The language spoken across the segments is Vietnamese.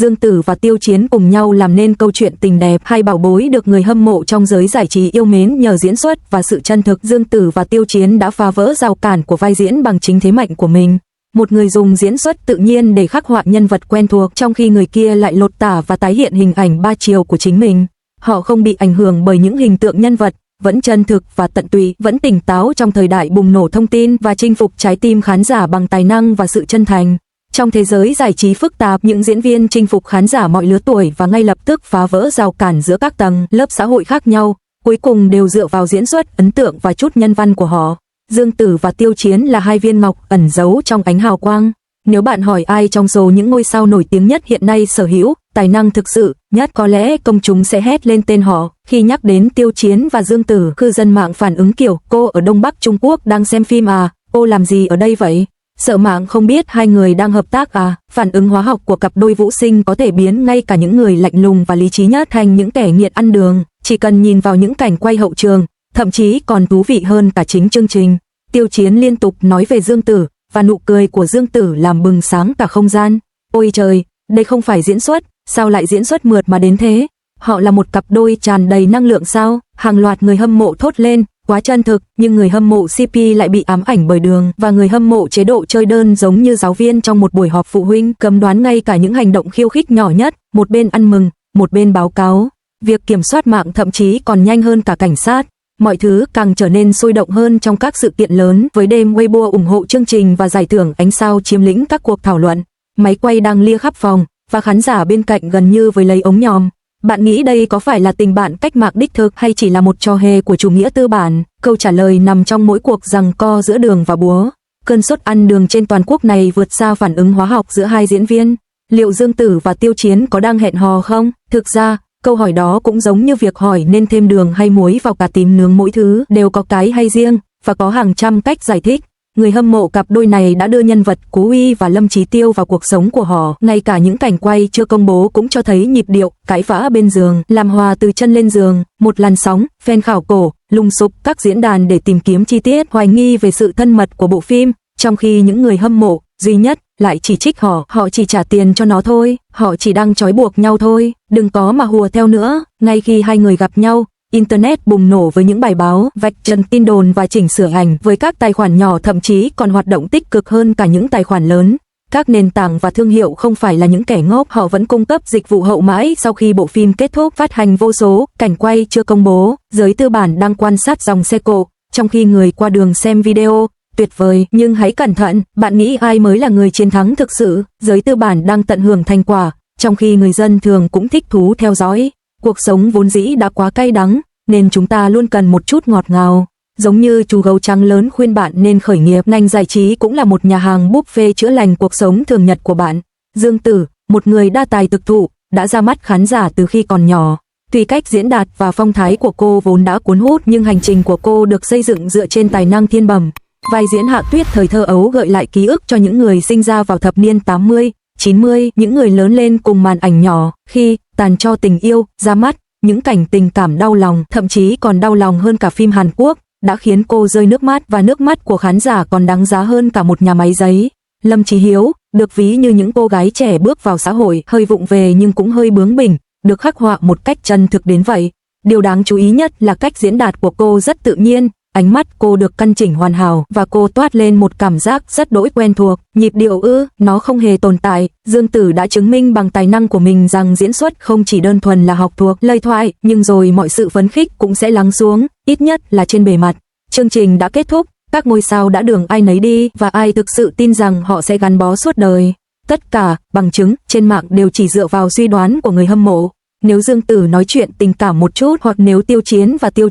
Dương Tử và Tiêu Chiến cùng nhau làm nên câu chuyện tình đẹp, hai bảo bối được người hâm mộ trong giới giải trí yêu mến nhờ diễn xuất và sự chân thực. Dương Tử và Tiêu Chiến đã phá vỡ rào cản của vai diễn bằng chính thế mạnh của mình. Một người dùng diễn xuất tự nhiên để khắc họa nhân vật quen thuộc, trong khi người kia lại lột tả và tái hiện hình ảnh ba chiều của chính mình. Họ không bị ảnh hưởng bởi những hình tượng nhân vật, vẫn chân thực và tận tụy, vẫn tỉnh táo trong thời đại bùng nổ thông tin và chinh phục trái tim khán giả bằng tài năng và sự chân thành. Trong thế giới giải trí phức tạp, những diễn viên chinh phục khán giả mọi lứa tuổi và ngay lập tức phá vỡ rào cản giữa các tầng lớp xã hội khác nhau, cuối cùng đều dựa vào diễn xuất ấn tượng và chút nhân văn của họ. Dương Tử và Tiêu Chiến là hai viên ngọc ẩn giấu trong ánh hào quang. Nếu bạn hỏi ai trong số những ngôi sao nổi tiếng nhất hiện nay sở hữu tài năng thực sự nhất, có lẽ công chúng sẽ hét lên tên họ. Khi nhắc đến Tiêu Chiến và Dương Tử, cư dân mạng phản ứng kiểu: cô ở Đông Bắc Trung Quốc đang xem phim à, cô làm gì ở đây vậy? Sợ mạng không biết hai người đang hợp tác à? Phản ứng hóa học của cặp đôi vũ sinh có thể biến ngay cả những người lạnh lùng và lý trí nhất thành những kẻ nghiện ăn đường, chỉ cần nhìn vào những cảnh quay hậu trường, thậm chí còn thú vị hơn cả chính chương trình. Tiêu Chiến liên tục nói về Dương Tử, và nụ cười của Dương Tử làm bừng sáng cả không gian. Ôi trời, đây không phải diễn xuất, sao lại diễn xuất mượt mà đến thế? Họ là một cặp đôi tràn đầy năng lượng sao? Hàng loạt người hâm mộ thốt lên, quá chân thực, nhưng người hâm mộ CP lại bị ám ảnh bởi đường, và người hâm mộ chế độ chơi đơn giống như giáo viên trong một buổi họp phụ huynh, cấm đoán ngay cả những hành động khiêu khích nhỏ nhất, một bên ăn mừng, một bên báo cáo. Việc kiểm soát mạng thậm chí còn nhanh hơn cả cảnh sát. Mọi thứ càng trở nên sôi động hơn trong các sự kiện lớn, với đêm Weibo ủng hộ chương trình và giải thưởng ánh sao chiếm lĩnh các cuộc thảo luận. Máy quay đang lia khắp phòng, và khán giả bên cạnh gần như với lấy ống nhòm. Bạn nghĩ đây có phải là tình bạn cách mạng đích thực hay chỉ là một trò hề của chủ nghĩa tư bản? Câu trả lời nằm trong mỗi cuộc giằng co giữa đường và búa. Cơn sốt ăn đường trên toàn quốc này vượt xa phản ứng hóa học giữa hai diễn viên. Liệu Dương Tử và Tiêu Chiến có đang hẹn hò không? Thực ra, câu hỏi đó cũng giống như việc hỏi nên thêm đường hay muối vào cà tím nướng, mỗi thứ đều có cái hay riêng, và có hàng trăm cách giải thích. Người hâm mộ cặp đôi này đã đưa nhân vật Cú Uy và Lâm Chí Tiêu vào cuộc sống của họ, ngay cả những cảnh quay chưa công bố cũng cho thấy nhịp điệu, cãi vã bên giường, làm hòa từ chân lên giường, một làn sóng, fan khảo cổ, lùng sục các diễn đàn để tìm kiếm chi tiết, hoài nghi về sự thân mật của bộ phim, trong khi những người hâm mộ duy nhất lại chỉ trích họ chỉ trả tiền cho nó thôi, họ chỉ đang trói buộc nhau thôi, đừng có mà hùa theo nữa. Ngay khi hai người gặp nhau, Internet bùng nổ với những bài báo, vạch trần tin đồn và chỉnh sửa ảnh, với các tài khoản nhỏ thậm chí còn hoạt động tích cực hơn cả những tài khoản lớn. Các nền tảng và thương hiệu không phải là những kẻ ngốc, họ vẫn cung cấp dịch vụ hậu mãi sau khi bộ phim kết thúc, phát hành vô số cảnh quay chưa công bố. Giới tư bản đang quan sát dòng xe cộ, trong khi người qua đường xem video. Tuyệt vời, nhưng hãy cẩn thận, bạn nghĩ ai mới là người chiến thắng thực sự? Giới tư bản đang tận hưởng thành quả, trong khi người dân thường cũng thích thú theo dõi. Cuộc sống vốn dĩ đã quá cay đắng, nên chúng ta luôn cần một chút ngọt ngào. Giống như chú gấu trắng lớn khuyên bạn nên khởi nghiệp, ngành giải trí cũng là một nhà hàng buffet chữa lành cuộc sống thường nhật của bạn. Dương Tử, một người đa tài thực thụ, đã ra mắt khán giả từ khi còn nhỏ. Tuy cách diễn đạt và phong thái của cô vốn đã cuốn hút, nhưng hành trình của cô được xây dựng dựa trên tài năng thiên bẩm. Vai diễn Hạ Tuyết thời thơ ấu gợi lại ký ức cho những người sinh ra vào thập niên 80, 90, những người lớn lên cùng màn ảnh nhỏ. Khi Tàn cho tình yêu ra mắt, những cảnh tình cảm đau lòng, thậm chí còn đau lòng hơn cả phim Hàn Quốc, đã khiến cô rơi nước mắt, và nước mắt của khán giả còn đáng giá hơn cả một nhà máy giấy. Lâm Chí Hiếu, được ví như những cô gái trẻ bước vào xã hội, hơi vụng về nhưng cũng hơi bướng bỉnh, được khắc họa một cách chân thực đến vậy. Điều đáng chú ý nhất là cách diễn đạt của cô rất tự nhiên, ánh mắt cô được căn chỉnh hoàn hảo, và cô toát lên một cảm giác rất đỗi quen thuộc. Nhịp điệu nó không hề tồn tại. Dương Tử đã chứng minh bằng tài năng của mình rằng diễn xuất không chỉ đơn thuần là học thuộc lời thoại, nhưng rồi mọi sự phấn khích cũng sẽ lắng xuống, ít nhất là trên bề mặt. Chương trình đã kết thúc, các ngôi sao đã đường ai nấy đi, và ai thực sự tin rằng họ sẽ gắn bó suốt đời. Tất cả bằng chứng trên mạng đều chỉ dựa vào suy đoán của người hâm mộ. Nếu Dương Tử nói chuyện tình cảm một chút, hoặc nếu Tiêu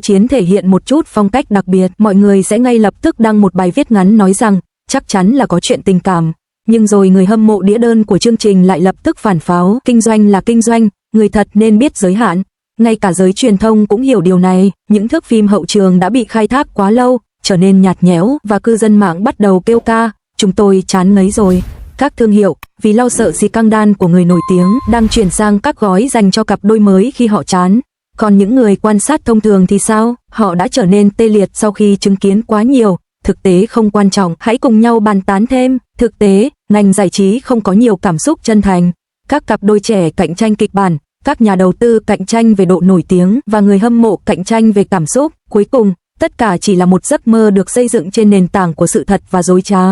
Chiến thể hiện một chút phong cách đặc biệt, mọi người sẽ ngay lập tức đăng một bài viết ngắn nói rằng chắc chắn là có chuyện tình cảm. Nhưng rồi người hâm mộ đĩa đơn của chương trình lại lập tức phản pháo, kinh doanh là kinh doanh, người thật nên biết giới hạn. Ngay cả giới truyền thông cũng hiểu điều này, những thước phim hậu trường đã bị khai thác quá lâu, trở nên nhạt nhẽo, và cư dân mạng bắt đầu kêu ca, chúng tôi chán ngấy rồi. Các thương hiệu, vì lo sợ scandal của người nổi tiếng, đang chuyển sang các gói dành cho cặp đôi mới khi họ chán. Còn những người quan sát thông thường thì sao? Họ đã trở nên tê liệt sau khi chứng kiến quá nhiều. Thực tế không quan trọng, hãy cùng nhau bàn tán thêm. Thực tế, ngành giải trí không có nhiều cảm xúc chân thành. Các cặp đôi trẻ cạnh tranh kịch bản, các nhà đầu tư cạnh tranh về độ nổi tiếng và người hâm mộ cạnh tranh về cảm xúc. Cuối cùng, tất cả chỉ là một giấc mơ được xây dựng trên nền tảng của sự thật và dối trá.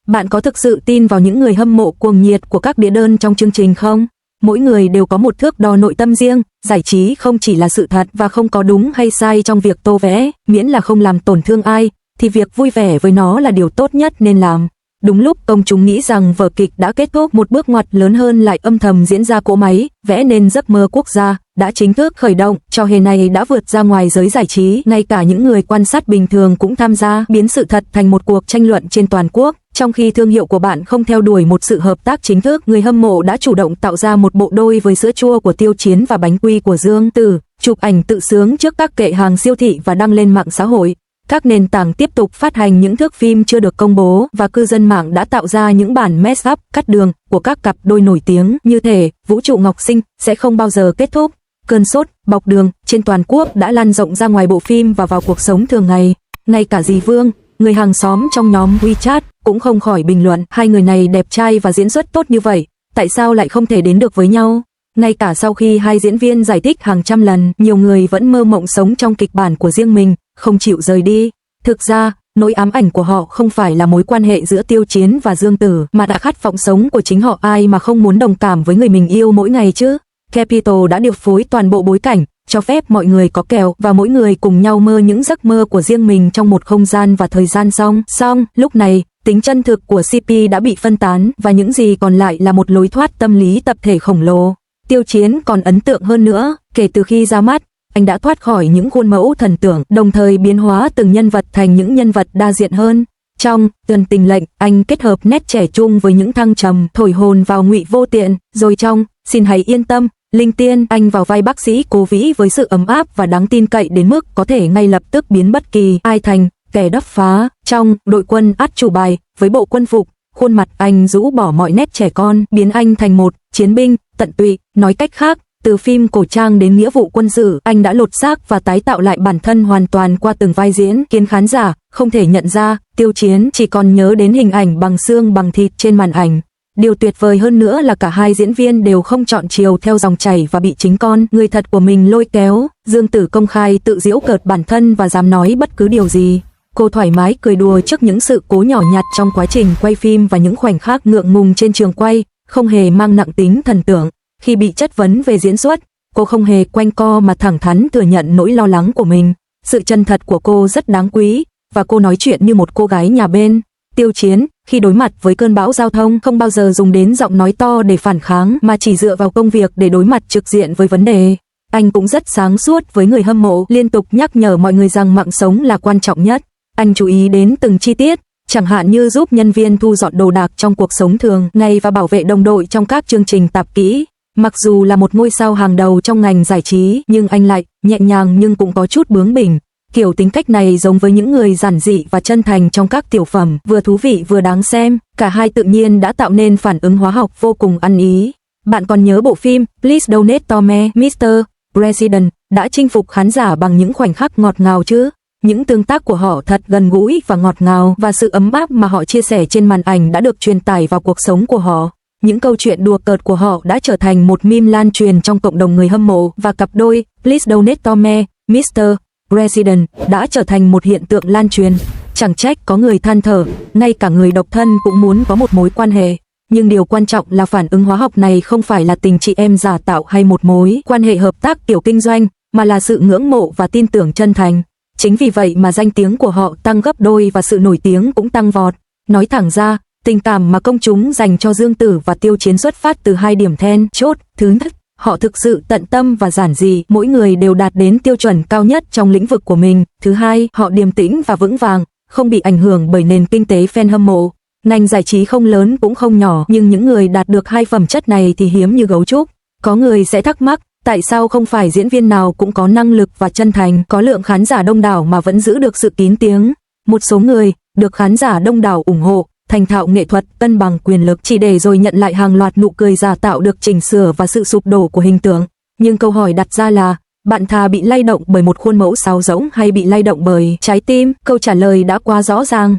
Bạn có thực sự tin vào những người hâm mộ cuồng nhiệt của các đĩa đơn trong chương trình không? Mỗi người đều có một thước đo nội tâm riêng, giải trí không chỉ là sự thật và không có đúng hay sai trong việc tô vẽ, miễn là không làm tổn thương ai, thì việc vui vẻ với nó là điều tốt nhất nên làm. Đúng lúc công chúng nghĩ rằng vở kịch đã kết thúc, một bước ngoặt lớn hơn lại âm thầm diễn ra. Cỗ máy vẽ nên giấc mơ quốc gia đã chính thức khởi động. Trò hề này đã vượt ra ngoài giới giải trí, ngay cả những người quan sát bình thường cũng tham gia, biến sự thật thành một cuộc tranh luận trên toàn quốc. Trong khi thương hiệu của bạn không theo đuổi một sự hợp tác chính thức, người hâm mộ đã chủ động tạo ra một bộ đôi với sữa chua của Tiêu Chiến và bánh quy của Dương Tử, chụp ảnh tự sướng trước các kệ hàng siêu thị và đăng lên mạng xã hội. Các nền tảng tiếp tục phát hành những thước phim chưa được công bố và cư dân mạng đã tạo ra những bản mashup cắt đường của các cặp đôi nổi tiếng, như thể vũ trụ Ngọc Sinh sẽ không bao giờ kết thúc. Cơn sốt bọc đường trên toàn quốc đã lan rộng ra ngoài bộ phim và vào cuộc sống thường ngày. Ngay cả dì Vương, người hàng xóm trong nhóm WeChat, cũng không khỏi bình luận, hai người này đẹp trai và diễn xuất tốt như vậy, tại sao lại không thể đến được với nhau? Ngay cả sau khi hai diễn viên giải thích hàng trăm lần, nhiều người vẫn mơ mộng sống trong kịch bản của riêng mình, không chịu rời đi. Thực ra, nỗi ám ảnh của họ không phải là mối quan hệ giữa Tiêu Chiến và Dương Tử, mà là khát vọng sống của chính họ. Ai mà không muốn đồng cảm với người mình yêu mỗi ngày chứ? Capital đã điều phối toàn bộ bối cảnh, cho phép mọi người có kèo và mỗi người cùng nhau mơ những giấc mơ của riêng mình trong một không gian và thời gian song. Lúc này, tính chân thực của CP đã bị phân tán và những gì còn lại là một lối thoát tâm lý tập thể khổng lồ. Tiêu Chiến còn ấn tượng hơn nữa, kể từ khi ra mắt, anh đã thoát khỏi những khuôn mẫu thần tưởng, đồng thời biến hóa từng nhân vật thành những nhân vật đa diện hơn. Trong Tuyển Tình Lệnh, anh kết hợp nét trẻ trung với những thăng trầm, thổi hồn vào Ngụy Vô Tiện, rồi trong Xin Hãy Yên Tâm, Linh Tiên, anh vào vai bác sĩ Cố Vĩ với sự ấm áp và đáng tin cậy đến mức có thể ngay lập tức biến bất kỳ ai thành kẻ đắp phá. Trong Đội Quân Át Chủ Bài, với bộ quân phục, khuôn mặt anh rũ bỏ mọi nét trẻ con, biến anh thành một chiến binh tận tụy. Nói cách khác, từ phim cổ trang đến nghĩa vụ quân sự, anh đã lột xác và tái tạo lại bản thân hoàn toàn qua từng vai diễn, khiến khán giả không thể nhận ra. Tiêu Chiến chỉ còn nhớ đến hình ảnh bằng xương bằng thịt trên màn ảnh. Điều tuyệt vời hơn nữa là cả hai diễn viên đều không chọn chiều theo dòng chảy và bị chính con người thật của mình lôi kéo. Dương Tử công khai tự giễu cợt bản thân và dám nói bất cứ điều gì. Cô thoải mái cười đùa trước những sự cố nhỏ nhặt trong quá trình quay phim và những khoảnh khắc ngượng ngùng trên trường quay, không hề mang nặng tính thần tượng. Khi bị chất vấn về diễn xuất, cô không hề quanh co mà thẳng thắn thừa nhận nỗi lo lắng của mình. Sự chân thật của cô rất đáng quý, và cô nói chuyện như một cô gái nhà bên. Tiêu Chiến, khi đối mặt với cơn bão giao thông, không bao giờ dùng đến giọng nói to để phản kháng, mà chỉ dựa vào công việc để đối mặt trực diện với vấn đề. Anh cũng rất sáng suốt với người hâm mộ, liên tục nhắc nhở mọi người rằng mạng sống là quan trọng nhất. Anh chú ý đến từng chi tiết, chẳng hạn như giúp nhân viên thu dọn đồ đạc trong cuộc sống thường ngày và bảo vệ đồng đội trong các chương trình tạp kỹ. Mặc dù là một ngôi sao hàng đầu trong ngành giải trí, nhưng anh lại nhẹ nhàng nhưng cũng có chút bướng bỉnh. Kiểu tính cách này giống với những người giản dị và chân thành trong các tiểu phẩm, vừa thú vị vừa đáng xem. Cả hai tự nhiên đã tạo nên phản ứng hóa học vô cùng ăn ý. Bạn còn nhớ bộ phim Please Donate to Me, Mr. President đã chinh phục khán giả bằng những khoảnh khắc ngọt ngào chứ? Những tương tác của họ thật gần gũi và ngọt ngào, và sự ấm áp mà họ chia sẻ trên màn ảnh đã được truyền tải vào cuộc sống của họ. Những câu chuyện đùa cợt của họ đã trở thành một meme lan truyền trong cộng đồng người hâm mộ, và cặp đôi Please Donate to Me, Mr. President đã trở thành một hiện tượng lan truyền. Chẳng trách có người than thở, ngay cả người độc thân cũng muốn có một mối quan hệ. Nhưng điều quan trọng là phản ứng hóa học này không phải là tình chị em giả tạo hay một mối quan hệ hợp tác kiểu kinh doanh, mà là sự ngưỡng mộ và tin tưởng chân thành. Chính vì vậy mà danh tiếng của họ tăng gấp đôi và sự nổi tiếng cũng tăng vọt. Nói thẳng ra, tình cảm mà công chúng dành cho Dương Tử và Tiêu Chiến xuất phát từ hai điểm then chốt. Thứ nhất, họ thực sự tận tâm và giản dị, mỗi người đều đạt đến tiêu chuẩn cao nhất trong lĩnh vực của mình. Thứ hai, họ điềm tĩnh và vững vàng, không bị ảnh hưởng bởi nền kinh tế fan hâm mộ. Ngành giải trí không lớn cũng không nhỏ, nhưng những người đạt được hai phẩm chất này thì hiếm như gấu trúc. Có người sẽ thắc mắc, tại sao không phải diễn viên nào cũng có năng lực và chân thành, có lượng khán giả đông đảo mà vẫn giữ được sự kín tiếng? Một số người được khán giả đông đảo ủng hộ, thành thạo nghệ thuật, cân bằng quyền lực, chỉ để rồi nhận lại hàng loạt nụ cười giả tạo được chỉnh sửa và sự sụp đổ của hình tượng. Nhưng câu hỏi đặt ra là, bạn thà bị lay động bởi một khuôn mẫu sáo rỗng hay bị lay động bởi trái tim? Câu trả lời đã quá rõ ràng.